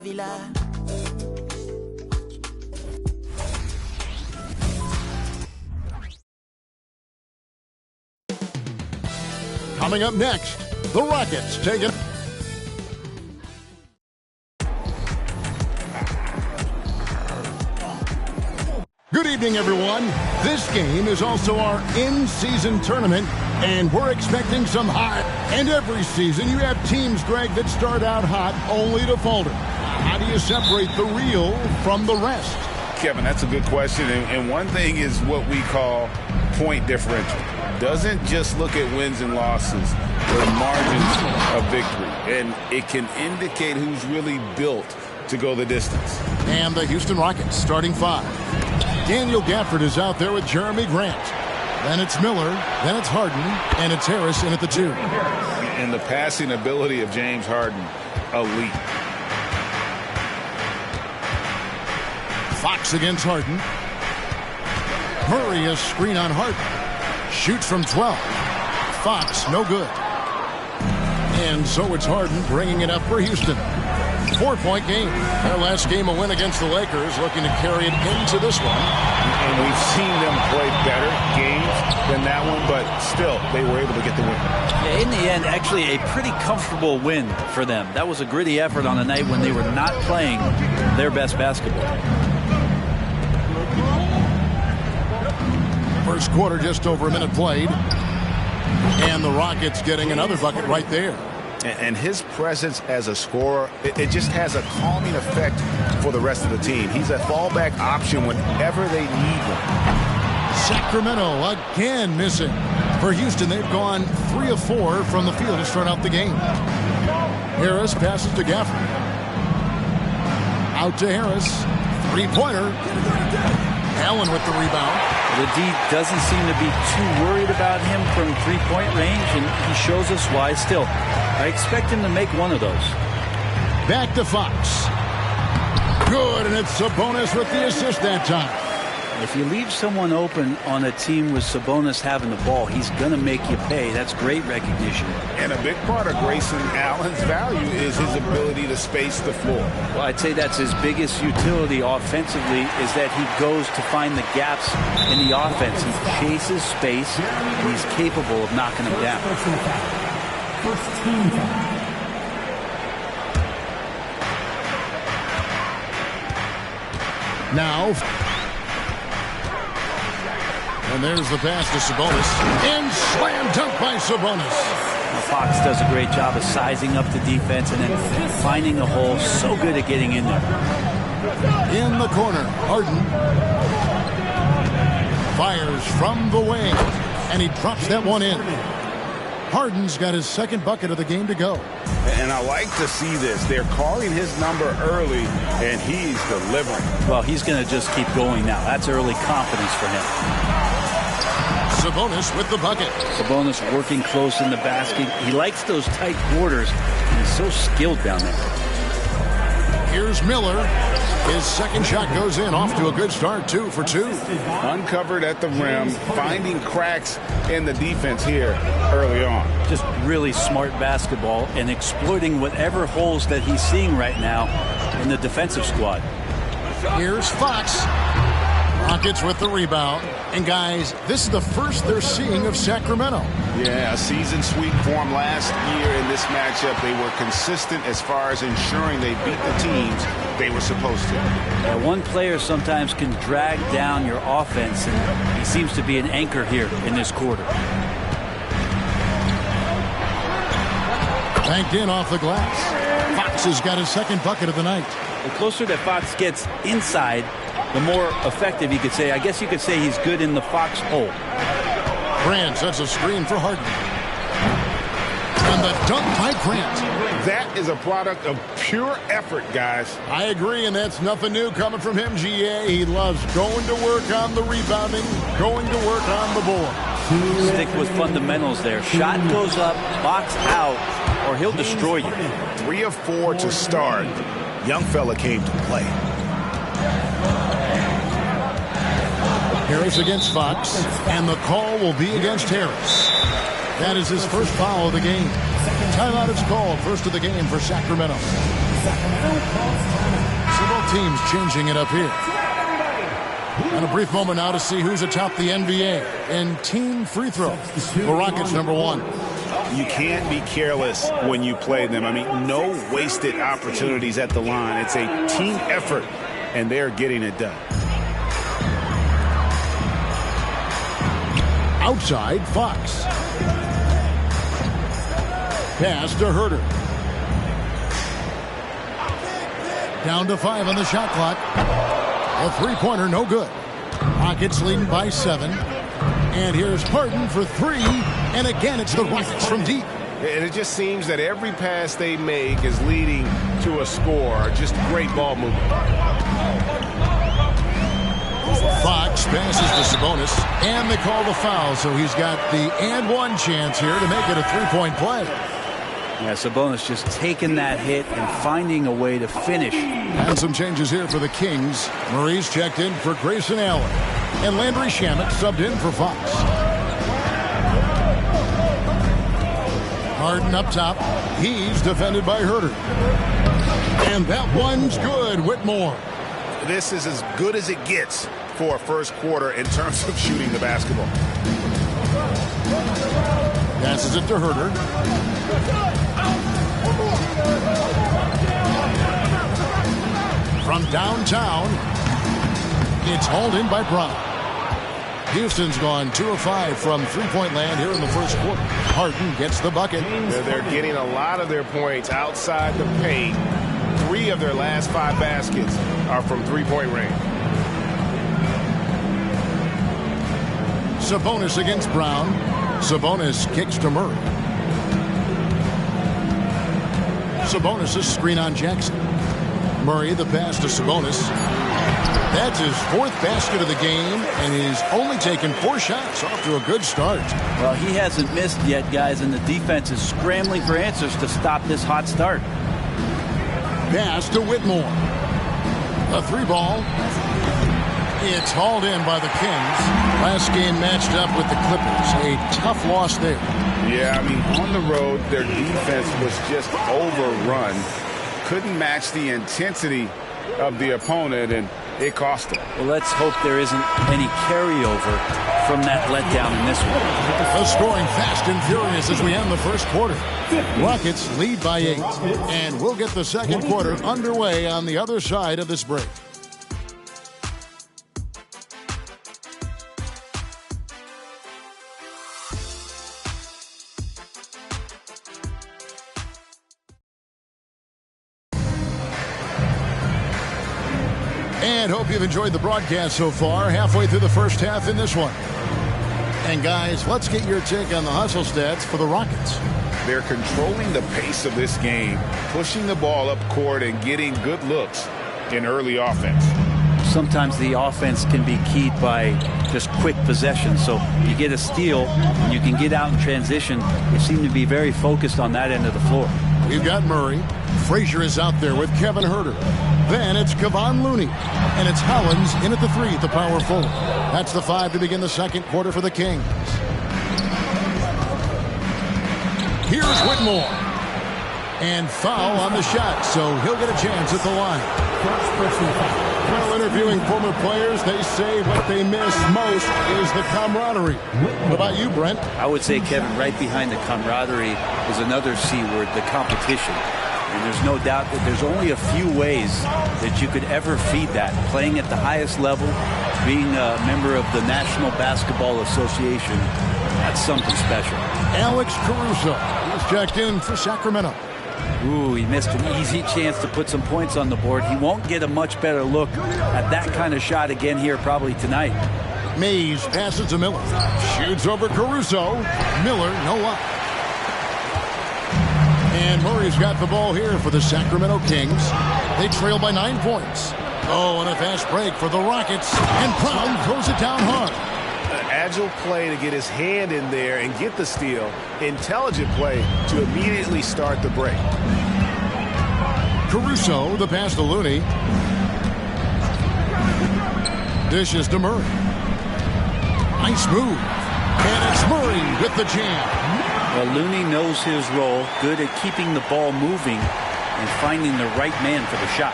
Villa. Coming up next, the Rockets take it. Good evening, everyone. This game is also our in-season tournament, and we're expecting some hot. And every season, you have teams, Greg, that start out hot only to falter. How do you separate the real from the rest? Kevin, that's a good question. And one thing is what we call point differential. Doesn't just look at wins and losses, but margins of victory. And it can indicate who's really built to go the distance. And the Houston Rockets starting five. Daniel Gafford is out there with Jeremy Grant. Then it's Miller, then it's Harden, and it's Harris in at the 2. And the passing ability of James Harden, elite. Fox against Harden. Murray, a screen on Harden. Shoots from 12. Fox, no good. And so it's Harden bringing it up for Houston. 4-point game. Their last game, a win against the Lakers, looking to carry it into this one. And we've seen them play better games than that one, but still, they were able to get the win. Yeah, in the end, actually a pretty comfortable win for them. That was a gritty effort on a night when they were not playing their best basketball. First quarter, just over a minute played. And the Rockets getting another bucket right there. And his presence as a scorer, it just has a calming effect for the rest of the team. He's a fallback option whenever they need one. Sacramento again missing. For Houston, they've gone 3 of 4 from the field to start out the game. Harris passes to Gafford. Out to Harris. Three-pointer. Allen with the rebound. The D doesn't seem to be too worried about him from three-point range, and he shows us why. Still, I expect him to make one of those. Back to Fox. Good, and it's Sabonis with the assist that time. If you leave someone open on a team with Sabonis having the ball, he's going to make you pay. That's great recognition. And a big part of Grayson Allen's value is his ability to space the floor. Well, I'd say that's his biggest utility offensively, is that he goes to find the gaps in the offense. He chases space, and he's capable of knocking them down. First team foul. Now, and there's the pass to Sabonis. And slam dunk by Sabonis. Now, Fox does a great job of sizing up the defense and then finding a hole. So good at getting in there. In the corner, Harden fires from the wing. And he drops that one in. Harden's got his second bucket of the game to go. And I like to see this. They're calling his number early, and he's delivering. Well, he's going to just keep going now. That's early confidence for him. Sabonis with the bucket. Sabonis working close in the basket. He likes those tight quarters, and he's so skilled down there. Here's Miller. His second shot goes in, off to a good start, 2 for 2. Uncovered at the rim, finding cracks in the defense here early on. Just really smart basketball and exploiting whatever holes that he's seeing right now in the defensive squad. Here's Fox. Rockets with the rebound. And guys, this is the first they're seeing of Sacramento. Yeah, a season sweep form last year in this matchup. They were consistent as far as ensuring they beat the teams they were supposed to. One player sometimes can drag down your offense, and he seems to be an anchor here in this quarter. Banked in off the glass. Fox has got his second bucket of the night. The closer that Fox gets inside, the more effective he could say. I guess you could say he's good in the Fox hole. Grant sets a screen for Harden. And the dunk by Grant. That is a product of pure effort, guys. I agree, and that's nothing new coming from him, GA. He loves going to work on the rebounding, going to work on the board. Stick with fundamentals there. Shot goes up, box out, or he'll destroy you. 3 of 4 to start. Young fella came to play. Harris against Fox, and the call will be against Harris. That is his first foul of the game. Timeout is called, first of the game for Sacramento. Sacramento calls teams changing it up here. And a brief moment now to see who's atop the NBA in team free throw. The Rockets #1. You can't be careless when you play them. I mean, no wasted opportunities at the line. It's a team effort, and they're getting it done. Outside, Fox. Pass to Herter. Down to 5 on the shot clock. A three-pointer, no good. Rockets leading by 7. And here's Harden for 3. And again, it's the Rockets from deep. And it just seems that every pass they make is leading to a score. Just great ball movement. Fox passes to Sabonis. And they call the foul, so he's got the and-one chance here to make it a three-point play. Yeah, Sabonis just taking that hit and finding a way to finish. And some changes here for the Kings. Murray's checked in for Grayson Allen. And Landry Shamet subbed in for Fox. Harden up top. He's defended by Herter. And that one's good. Whitmore. This is as good as it gets for a first quarter in terms of shooting the basketball. Passes it to Herter. From downtown, it's hauled in by Brown. Houston's gone 2 of 5 from three-point land here in the first quarter. Harden gets the bucket. They're getting a lot of their points outside the paint. 3 of their last 5 baskets are from three-point range. Sabonis against Brown. Sabonis kicks to Murray. Sabonis' screen on Jackson. Murray the pass to Sabonis. That's his 4th basket of the game, and he's only taken 4 shots. Off to a good start. Well, he hasn't missed yet, guys, and the defense is scrambling for answers to stop this hot start. Pass to Whitmore. A 3-ball. It's hauled in by the Kings. Last game matched up with the Clippers. A tough loss there. Yeah, I mean, on the road, their defense was just overrun. Couldn't match the intensity of the opponent, and it cost them. Well, let's hope there isn't any carryover from that letdown in this one. The scoring fast and furious as we end the first quarter. Rockets lead by 8. And we'll get the second quarter underway on the other side of this break. And hope you've enjoyed the broadcast so far. Halfway through the first half in this one. And guys, let's get your take on the hustle stats for the Rockets. They're controlling the pace of this game, pushing the ball up court and getting good looks in early offense. Sometimes the offense can be keyed by just quick possession. So you get a steal and you can get out in transition. They seem to be very focused on that end of the floor. We've got Murray. Frazier is out there with Kevin Herter. Then it's Kevon Looney. And it's Hollins in at the 3 at the power forward. That's the 5 to begin the second quarter for the Kings. Here's Whitmore. And foul on the shot, so he'll get a chance at the line. Well, interviewing former players, they say what they miss most is the camaraderie. What about you, Brent? I would say, Kevin, right behind the camaraderie is another C word, the competition. And there's no doubt that there's only a few ways that you could ever feed that. Playing at the highest level, being a member of the National Basketball Association, that's something special. Alex Caruso is checked in for Sacramento. Ooh, he missed an easy chance to put some points on the board. He won't get a much better look at that kind of shot again here probably tonight. Mays passes to Miller. Shoots over Caruso. Miller, no luck. And Murray's got the ball here for the Sacramento Kings. They trail by 9 points. Oh, and a fast break for the Rockets. And Brown throws it down hard. Agile play to get his hand in there and get the steal. Intelligent play to immediately start the break. Caruso, the pass to Looney. Dishes to Murray. Nice move. And it's Murray with the jam. Well, Looney knows his role, good at keeping the ball moving and finding the right man for the shot.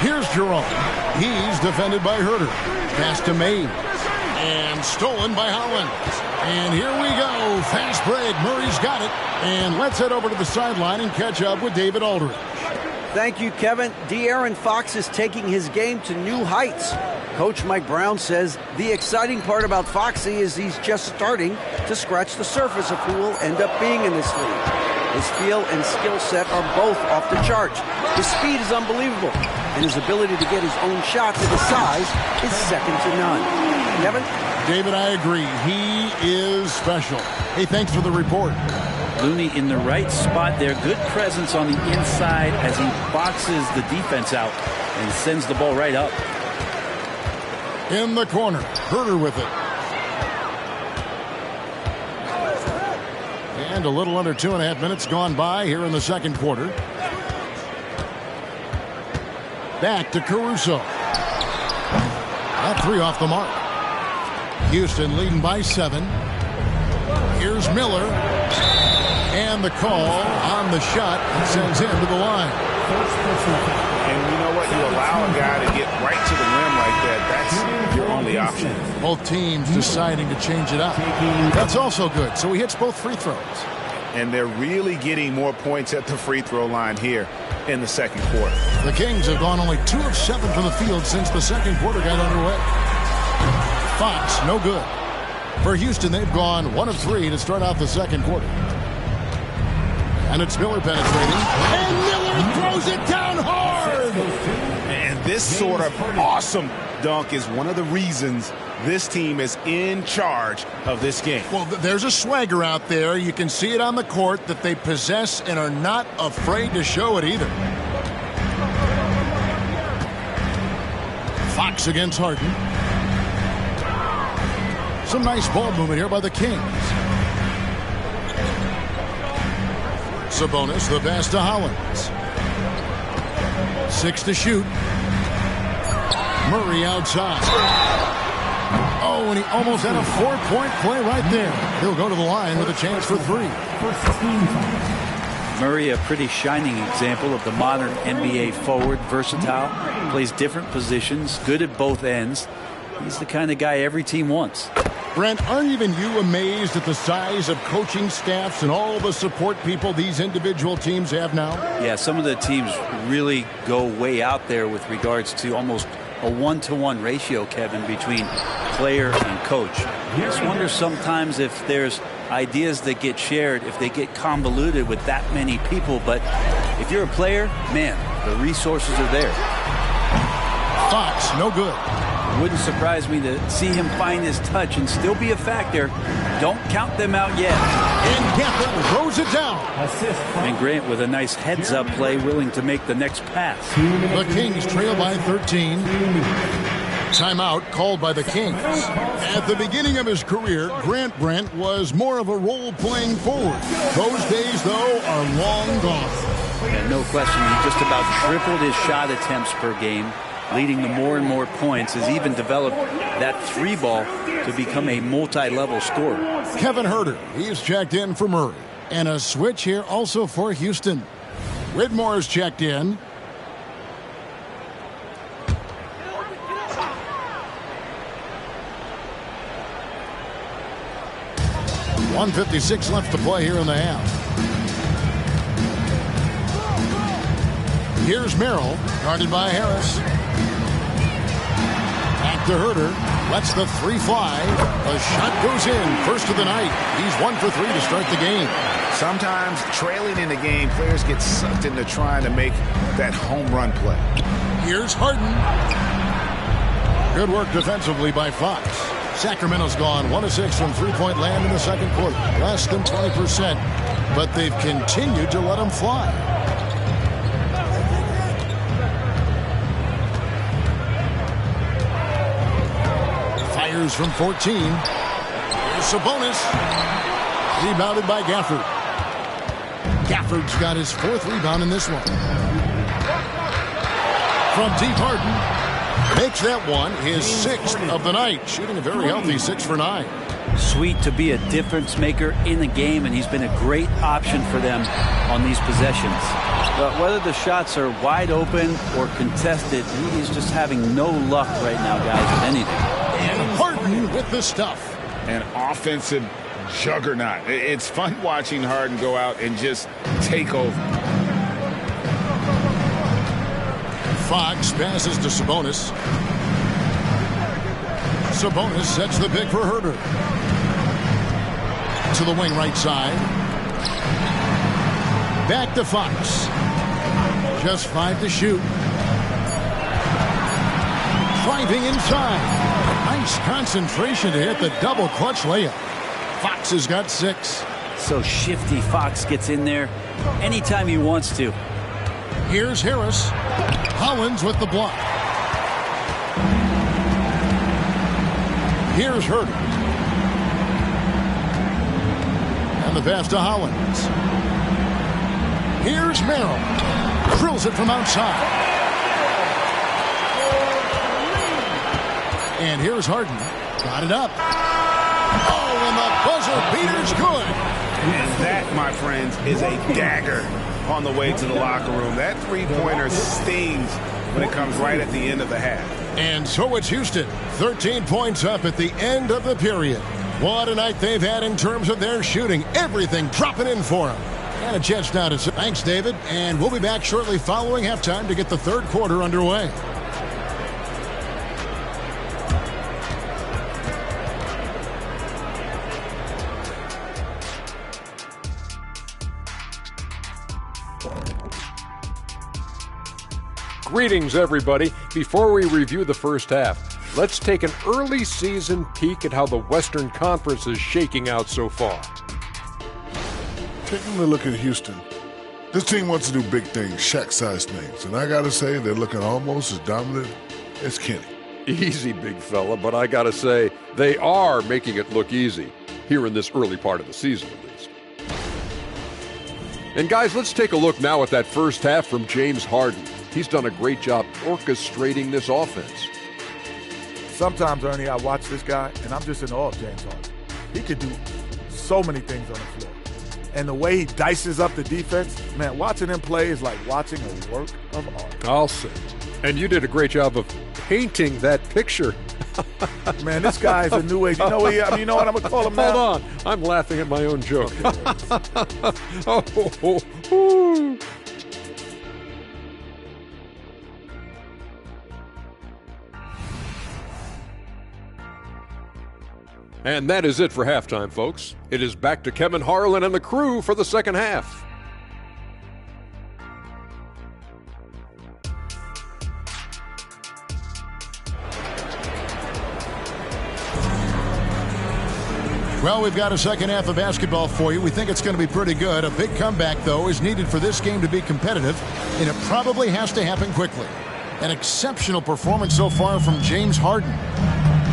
Here's Jerome. He's defended by Herder. Pass to Mays. And stolen by Holland. And here we go. Fast break. Murray's got it. And let's head over to the sideline and catch up with David Aldridge. Thank you, Kevin. De'Aaron Fox is taking his game to new heights. Coach Mike Brown says the exciting part about Foxy is he's just starting to scratch the surface of who will end up being in this league. His feel and skill set are both off the charts. His speed is unbelievable, and his ability to get his own shots at his size is second to none. Kevin? David, I agree. He is special. Hey, thanks for the report. Looney in the right spot there. Good presence on the inside as he boxes the defense out and sends the ball right up. In the corner, Herder with it. And a little under 2.5 minutes gone by here in the second quarter. Back to Caruso. That three off the mark. Houston leading by 7. Here's Miller. And the call on the shot sends him to the line. And you know what? You allow a guy to get right to the rim like that. That's your only option. Both teams deciding to change it up. That's also good. So he hits both free throws. And they're really getting more points at the free throw line here in the second quarter. The Kings have gone only 2 of 7 from the field since the second quarter got underway. Fox, no good. For Houston, they've gone 1 of 3 to start out the second quarter. And it's Miller penetrating. And Miller throws it down hard! And this sort of awesome dunk is one of the reasons this team is in charge of this game. Well, there's a swagger out there. You can see it on the court that they possess and are not afraid to show it either. Fox against Harden. Some nice ball movement here by the Kings. Sabonis, the pass to Hollins. 6 to shoot. Murray outside. Oh, and he almost had a 4-point play right there. He'll go to the line with a chance for 3. Murray, a pretty shining example of the modern NBA forward, versatile, plays different positions, good at both ends. He's the kind of guy every team wants. Brent, aren't even you amazed at the size of coaching staffs and all the support people these individual teams have now? Yeah, some of the teams really go way out there with regards to almost a 1-to-1 ratio, Kevin, between player and coach. I just wonder sometimes if there's ideas that get shared, if they get convoluted with that many people. But if you're a player, man, the resources are there. Fox, no good. It wouldn't surprise me to see him find his touch and still be a factor. Don't count them out yet. And Gafford throws it down. And Grant with a nice heads-up play, willing to make the next pass. The Kings trail by 13. Timeout called by the Kings. At the beginning of his career, Grant Brent was more of a role-playing forward. Those days, though, are long gone. And no question, he just about tripled his shot attempts per game, leading to more and more points, has even developed that 3-ball to become a multi-level scorer. Kevin Herder, he's checked in for Murray. And a switch here also for Houston. Whitmore's checked in. .156 left to play here in the half. Here's Merrill, guarded by Harris. Back to Herder. Lets the 3 fly. A shot goes in. First of the night. He's 1 for 3 to start the game. Sometimes trailing in the game, players get sucked into trying to make that home run play. Here's Harden. Good work defensively by Fox. Sacramento's gone 1 of 6 from three-point land in the second quarter. Less than 20%. But they've continued to let him fly. Fires from 14. Here's Sabonis. Rebounded by Gafford. Gafford's got his 4th rebound in this one. From deep, Harden makes that one his 6th of the night, shooting a very healthy 6 for 9. Sweet to be a difference maker in the game, and he's been a great option for them on these possessions. But whether the shots are wide open or contested, he's just having no luck right now, guys, with anything. And Harden with the stuff. An offensive juggernaut. It's fun watching Harden go out and just take over. Fox passes to Sabonis. Sabonis sets the pick for Herder. To the wing right side. Back to Fox. Just 5 to shoot. Driving inside. Nice concentration to hit the double clutch layup. Fox has got 6. So shifty. Fox gets in there anytime he wants to. Here's Harris. Hollins with the block. Here's Herder. And the pass to Hollins. Here's Merrill. Drills it from outside. And here's Harden. Got it up. Oh, and the buzzer beater's good. And that, my friends, is a dagger on the way to the locker room. That three-pointer stings when it comes right at the end of the half. And so it's Houston, 13 points up at the end of the period. What a night they've had in terms of their shooting. Everything dropping in for them. And a chance now to say thanks, David. And we'll be back shortly following halftime to get the third quarter underway. Greetings, everybody. Before we review the first half, let's take an early season peek at how the Western Conference is shaking out so far. Taking a look at Houston, this team wants to do big things, Shaq-sized things, and I got to say they're looking almost as dominant as Kenny. Easy, big fella, but I gotta say, they are making it look easy, here in this early part of the season at least. And guys, let's take a look now at that first half from James Harden. He's done a great job orchestrating this offense. Sometimes, Ernie, I watch this guy, and I'm just in awe of James Harden. He could do so many things on the floor. And the way he dices up the defense, man, watching him play is like watching a work of art. I'll say. And you did a great job of painting that picture. Man, this guy is a new age. You know what? You know what I'm gonna call him now? Hold on, I'm laughing at my own joke. Oh. And that is it for halftime, folks. It is back to Kevin Harlan and the crew for the second half. Well, we've got a second half of basketball for you. We think it's going to be pretty good. A big comeback, though, is needed for this game to be competitive, and it probably has to happen quickly. An exceptional performance so far from James Harden.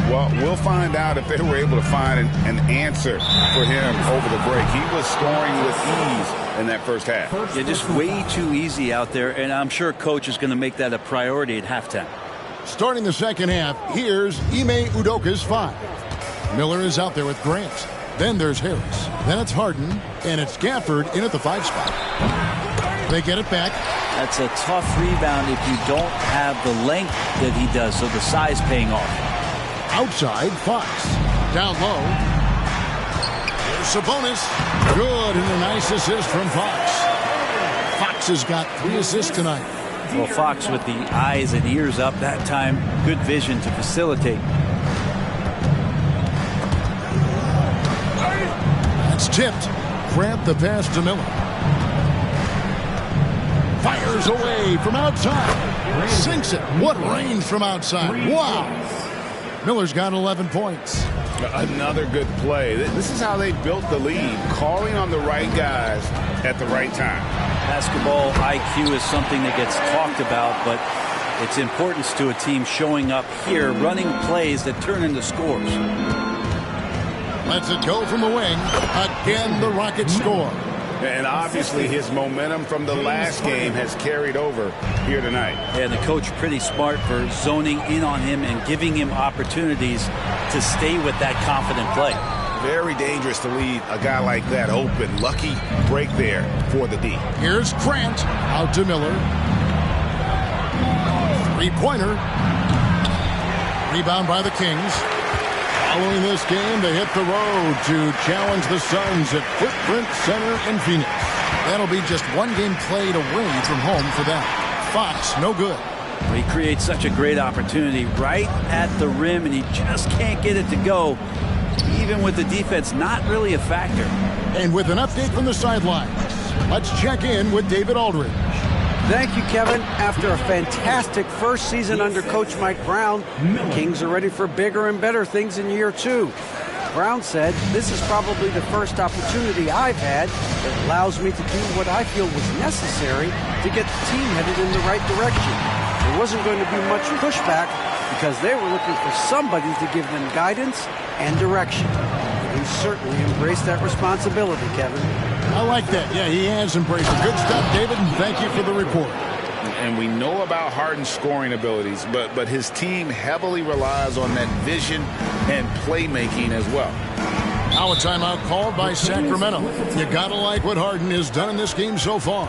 Well, we'll find out if they were able to find an answer for him over the break. He was scoring with ease in that first half. Yeah, just way too easy out there, and I'm sure Coach is going to make that a priority at halftime. Starting the second half, here's Ime Udoka's 5. Miller is out there with Grant. Then there's Harris. Then it's Harden, and it's Gafford in at the 5 spot. They get it back. That's a tough rebound if you don't have the length that he does, so the size paying off. Outside, Fox. Down low. Here's Sabonis. Good, and a nice assist from Fox. Fox has got 3 assists tonight. Well, Fox with the eyes and ears up that time. Good vision to facilitate. That's tipped. Grant the pass to Miller. Fires away from outside. Sinks it. What range from outside. Wow. Miller's got 11 points. Another good play. This is how they built the lead, calling on the right guys at the right time. Basketball IQ is something that gets talked about, but its importance to a team showing up here, running plays that turn into scores. Lets it go from the wing. Again, the Rockets score. And obviously his momentum from the last game has carried over here tonight. And the coach pretty smart for zoning in on him and giving him opportunities to stay with that confident play. Very dangerous to leave a guy like that open. Lucky break there for the D. Here's Grant out to Miller. Three-pointer. Rebound by the Kings. Following this game, they hit the road to challenge the Suns at Footprint Center in Phoenix. That'll be just one game played away from home for them. Fox, no good. He creates such a great opportunity right at the rim, and he just can't get it to go, even with the defense not really a factor. And with an update from the sidelines, let's check in with David Aldridge. Thank you, Kevin. After a fantastic first season under Coach Mike Brown, the Kings are ready for bigger and better things in year 2. Brown said, "This is probably the first opportunity I've had that allows me to do what I feel was necessary to get the team headed in the right direction. There wasn't going to be much pushback because they were looking for somebody to give them guidance and direction." And he certainly embraced that responsibility, Kevin. I like that. Yeah, he has embraced it. Good stuff, David, and thank you for the report. And we know about Harden's scoring abilities, but his team heavily relies on that vision and playmaking as well. Now a timeout called by Sacramento. You gotta like what Harden has done in this game so far.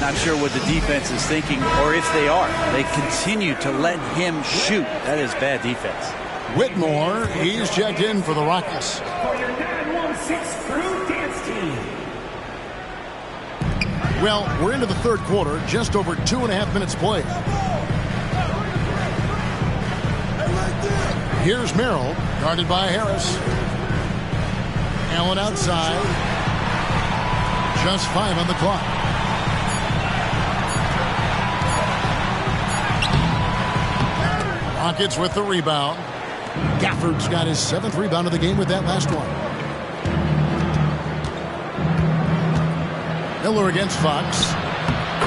Not sure what the defense is thinking, or if they are. They continue to let him shoot. That is bad defense. Whitmore, he's checked in for the Rockets. For your 916 Crew Dance Team. Well, we're into the third quarter, just over 2.5 minutes played. Here's Merrill, guarded by Harris. Allen outside. Just 5 on the clock. Rockets with the rebound. Gafford's got his 7th rebound of the game with that last one. Miller against Fox.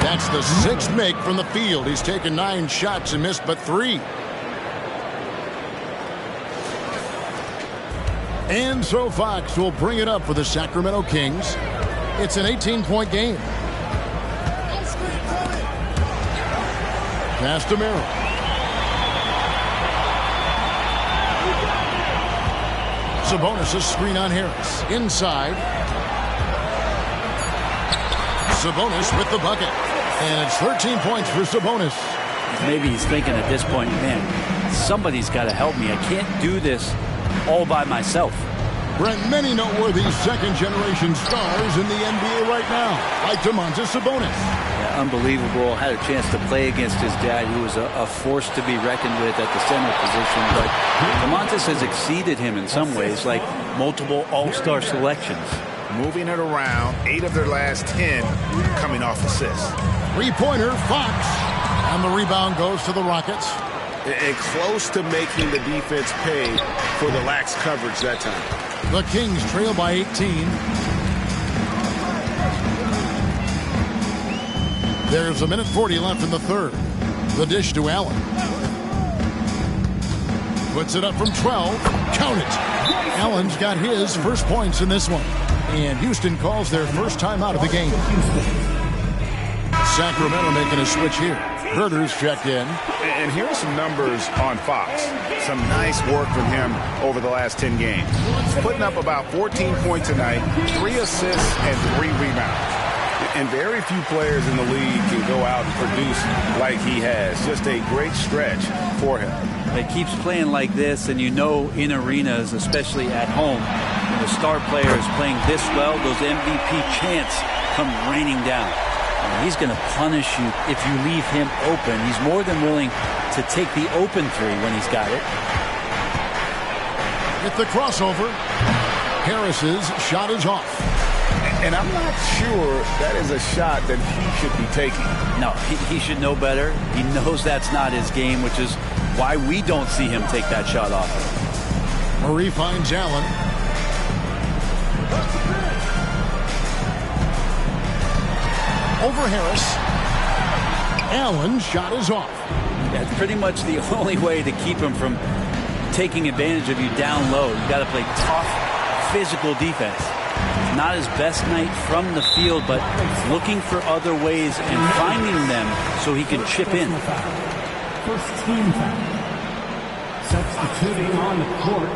That's the 6th make from the field. He's taken 9 shots and missed but 3. And so Fox will bring it up for the Sacramento Kings. It's an 18-point game. Pass to Merrill. Sabonis' screen on Harris. Inside. Sabonis with the bucket. And it's 13 points for Sabonis. Maybe he's thinking at this point, man, somebody's got to help me. I can't do this all by myself. Brent, many noteworthy second-generation stars in the NBA right now, like Domantas Sabonis. Yeah, unbelievable. Had a chance to play against his dad, who was a force to be reckoned with at the center position. But Domantas has exceeded him in some ways, like multiple all-star selections. Moving it around, 8 of their last 10 coming off assists. Three-pointer, Fox. And the rebound goes to the Rockets. And close to making the defense pay for the lax coverage that time. The Kings trail by 18. There's a minute 40 left in the third. The dish to Allen. Puts it up from 12. Count it. Allen's got his first points in this one. And Houston calls their first timeout of the game. Sacramento making a switch here. Herter's checked in. And here are some numbers on Fox. Some nice work from him over the last 10 games. Putting up about 14 points a night, 3 assists, and 3 rebounds. And very few players in the league can go out and produce like he has. Just a great stretch for him. He keeps playing like this, and you know in arenas, especially at home, when the star player is playing this well, those MVP chants come raining down. And he's going to punish you if you leave him open. He's more than willing to take the open 3 when he's got it. With the crossover, Harris's shot is off. And I'm not sure that is a shot that he should be taking. No, he should know better. He knows that's not his game, which is why we don't see him take that shot off. Murray finds Allen. Over Harris. Allen's shot is off. That's pretty much the only way to keep him from taking advantage of you down low. You got to play tough, physical defense. Not his best night from the field, but looking for other ways and finding them so he can chip in. First team foul. Substituting on the court.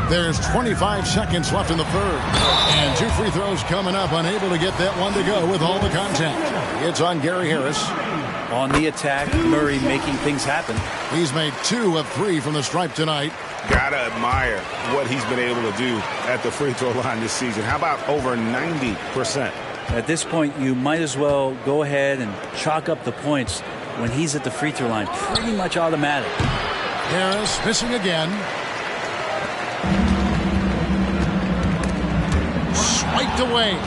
There's 25 seconds left in the third. And 2 free throws coming up, unable to get that one to go with all the contact. It's on Gary Harris. On the attack, Murray making things happen. He's made 2 of 3 from the stripe tonight. Gotta admire what he's been able to do at the free throw line this season. How about over 90%? At this point, you might as well go ahead and chalk up the points when he's at the free throw line. Pretty much automatic. Harris missing again. Swiped away.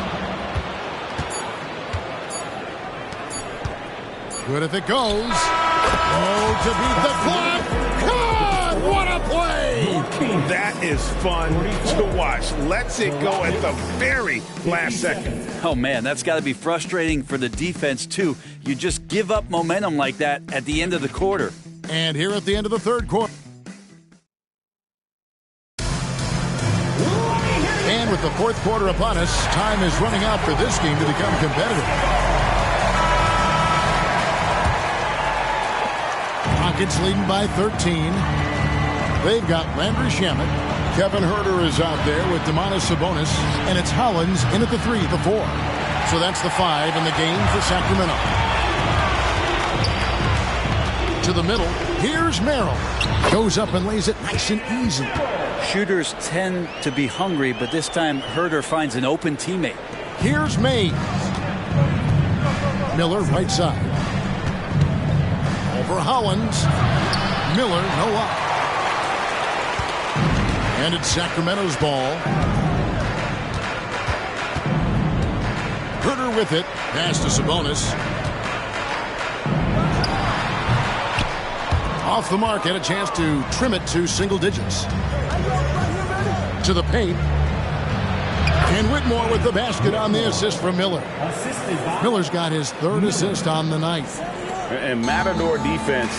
Good if it goes. Oh, to beat the clock. God, what a play! That is fun to watch. Lets it go at the very last second. Oh, man, that's got to be frustrating for the defense, too. You just give up momentum like that at the end of the quarter. And here at the end of the third quarter. And with the fourth quarter upon us, time is running out for this game to become competitive. Rockets leading by 13. They've got Landry Shamet. Kevin Huerter is out there with Domantas Sabonis. And it's Hollins in at the 3, the 4. So that's the 5 in the game for Sacramento. To the middle. Here's Merrill. Goes up and lays it nice and easy. Shooters tend to be hungry, but this time Huerter finds an open teammate. Here's Mays. Miller right side. Over Hollins. Miller, no up. And it's Sacramento's ball. Huerter with it. Pass to Sabonis. Off the mark and a chance to trim it to single digits. To the paint. And Whitmore with the basket on the assist from Miller. Miller's got his 3rd assist on the night. And Matador defense,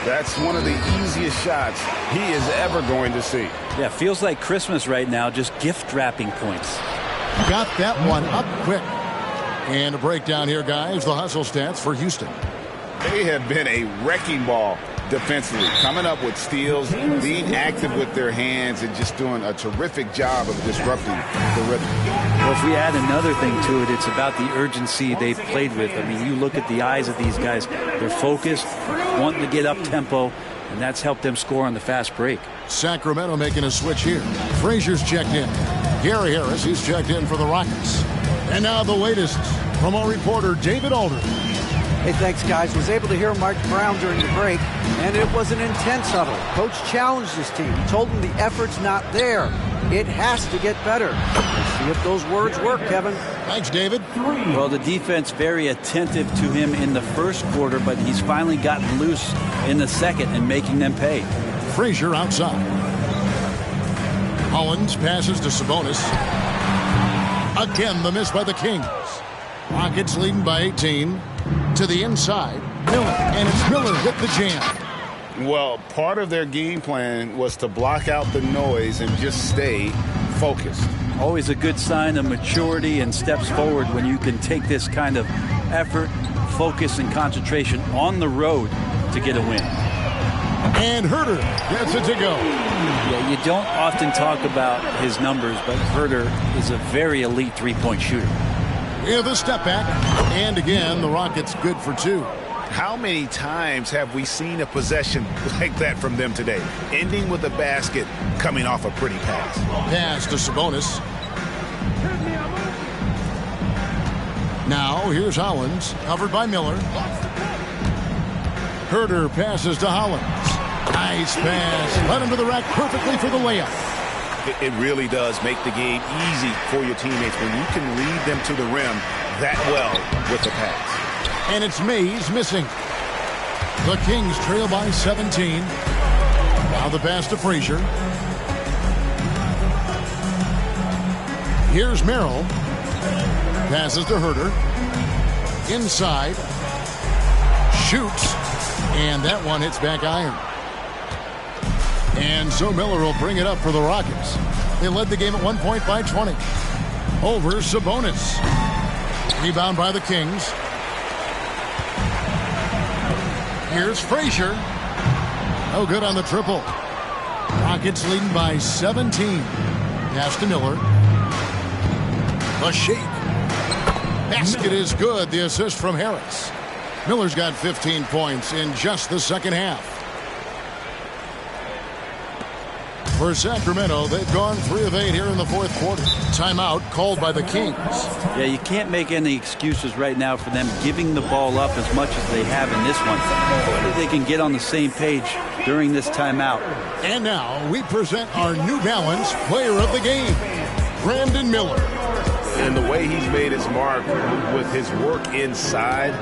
that's one of the easiest shots he is ever going to see. Yeah, feels like Christmas right now, just gift wrapping points. Got that one up quick. And a breakdown here, guys. The hustle stats for Houston. They have been a wrecking ball defensively, coming up with steals, being active with their hands, and just doing a terrific job of disrupting the rhythm. Well, if we add another thing to it, it's about the urgency they've played with. I mean, you look at the eyes of these guys. They're focused, wanting to get up tempo, and that's helped them score on the fast break. Sacramento making a switch here. Frazier's checked in. Gary Harris, he's checked in for the Rockets. And now the latest from our reporter, David Aldridge. Hey, thanks, guys. Was able to hear Mike Brown during the break, and it was an intense huddle. Coach challenged his team. He told them the effort's not there. It has to get better. Let's see if those words work, Kevin. Thanks, David. Well, the defense very attentive to him in the first quarter, but he's finally gotten loose in the second and making them pay. Frazier outside. Hollins passes to Sabonis. Again, the miss by the Kings. Rockets leading by 18. To the inside, Miller, and it's Miller with the jam. Well, part of their game plan was to block out the noise and just stay focused. Always a good sign of maturity and steps forward when you can take this kind of effort, focus, and concentration on the road to get a win. And Huerter gets it to go. Yeah, you don't often talk about his numbers, but Huerter is a very elite three-point shooter. Yeah, the step back. And again, the Rockets good for 2. How many times have we seen a possession like that from them today? Ending with a basket, coming off a pretty pass. Pass to Sabonis. Now, here's Hollins, covered by Miller. Huerter passes to Hollins. Nice pass. Led him to the rack perfectly for the layup. It really does make the game easy for your teammates when you can lead them to the rim that well with the pass. And it's Mays missing. The Kings trail by 17. Now the pass to Frazier. Here's Merrill. Passes to Huerter. Inside. Shoots. And that one hits back iron. And so Miller will bring it up for the Rockets. They led the game at 1 point by 20. Over Sabonis. Rebound by the Kings. Here's Frazier. No good on the triple. Rockets leading by 17. Pass to Miller. The shake. Basket is good. The assist from Harris. Miller's got 15 points in just the second half. For Sacramento, they've gone 3 of 8 here in the fourth quarter. Timeout called by the Kings. Yeah, you can't make any excuses right now for them giving the ball up as much as they have in this one. Whether they can get on the same page during this timeout. And now we present our New Balance Player of the Game, Brandon Miller. And the way he's made his mark with his work inside,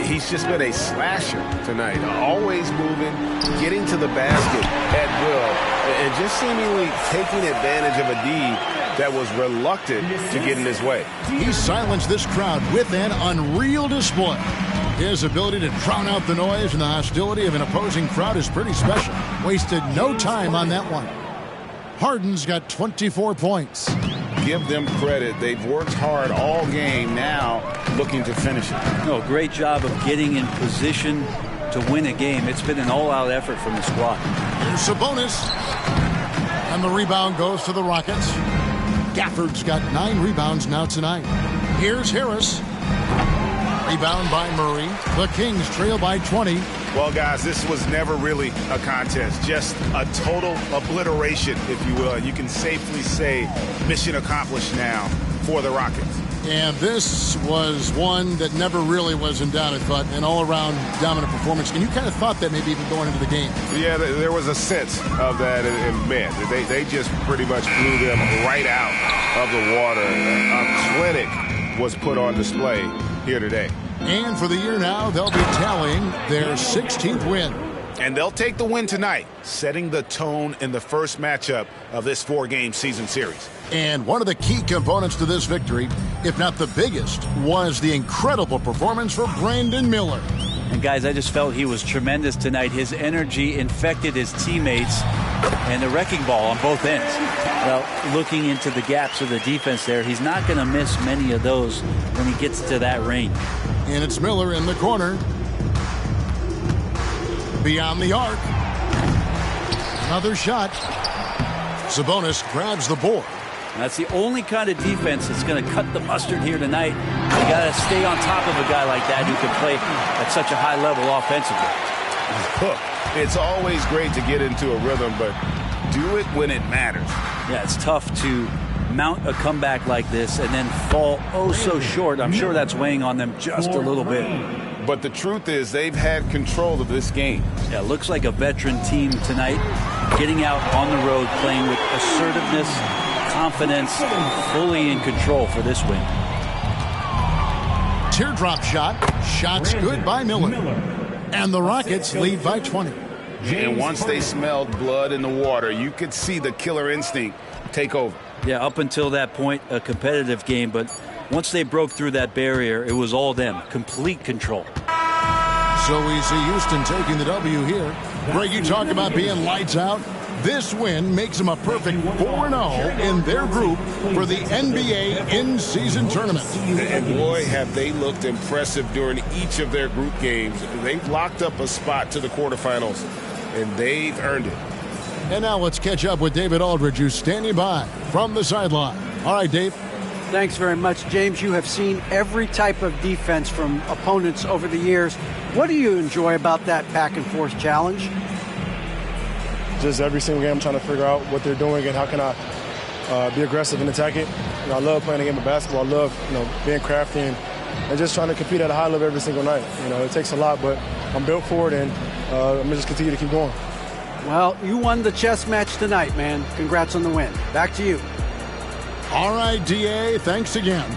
he's just been a slasher tonight. Always moving, getting to the basket at will, and just seemingly taking advantage of a D that was reluctant to get in his way. He silenced this crowd with an unreal display. His ability to drown out the noise and the hostility of an opposing crowd is pretty special. Wasted no time on that one. Harden's got 24 points. Give them credit. They've worked hard all game, now looking to finish it. No, great job of getting in position to win a game. It's been an all-out effort from the squad. Here's Sabonis. And the rebound goes to the Rockets. Gafford's got 9 rebounds now tonight. Here's Harris. Rebound by Murray. The Kings trail by 20. Well, guys, this was never really a contest. Just a total obliteration, if you will. You can safely say mission accomplished now for the Rockets. And this was one that never really was in doubt, I thought, an all-around dominant performance. And you kind of thought that maybe even going into the game. Yeah, there was a sense of that. And man, they just pretty much blew them right out of the water. A clinic was put on display here today. And for the year now, they'll be tallying their 16th win. And they'll take the win tonight, setting the tone in the first matchup of this 4-game season series. And one of the key components to this victory, if not the biggest, was the incredible performance for Brandon Miller. And guys, I just felt he was tremendous tonight. His energy infected his teammates, and the wrecking ball on both ends. Well, looking into the gaps of the defense there, he's not going to miss many of those when he gets to that range. And it's Miller in the corner. Beyond the arc. Another shot. Sabonis grabs the board. That's the only kind of defense that's going to cut the mustard here tonight. You got to stay on top of a guy like that who can play at such a high level offensively. Look, it's always great to get into a rhythm, but do it when it matters. Yeah, it's tough to mount a comeback like this and then fall oh so short. I'm sure that's weighing on them just a little bit. But the truth is they've had control of this game. Yeah, looks like a veteran team tonight, getting out on the road, playing with assertiveness, confidence, fully in control for this win. Teardrop shot. Shot's good by Miller. And the Rockets lead by 20. And once they smelled blood in the water, you could see the killer instinct take over. Yeah, up until that point, a competitive game, but once they broke through that barrier, it was all them. Complete control. So we see Houston taking the W here. Greg, you talk about being lights out. This win makes them a perfect 4-0 in their group for the NBA in-season tournament. And boy, have they looked impressive during each of their group games. They've locked up a spot to the quarterfinals, and they've earned it. And now let's catch up with David Aldridge, who's standing by from the sideline. All right, Dave. Thanks very much, James. You have seen every type of defense from opponents over the years. What do you enjoy about that back-and-forth challenge? Just every single game I'm trying to figure out what they're doing and how can I be aggressive and attack it. I love playing a game of basketball. I love being crafty and just trying to compete at a high level every single night. It takes a lot, but I'm built for it, and I'm going to just continue to keep going. Well, you won the chess match tonight, man. Congrats on the win. Back to you. All right, DA, thanks again.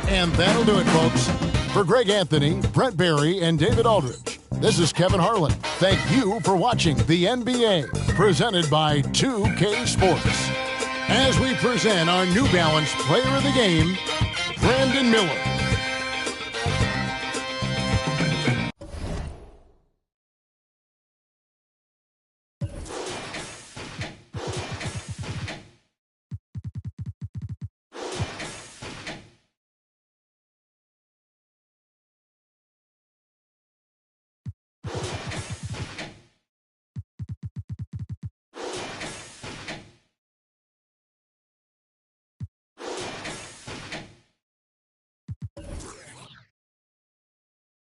And that'll do it, folks. For Greg Anthony, Brent Barry, and David Aldridge, this is Kevin Harlan. Thank you for watching the NBA, presented by 2K Sports. As we present our New Balance Player of the Game, Brandon Miller.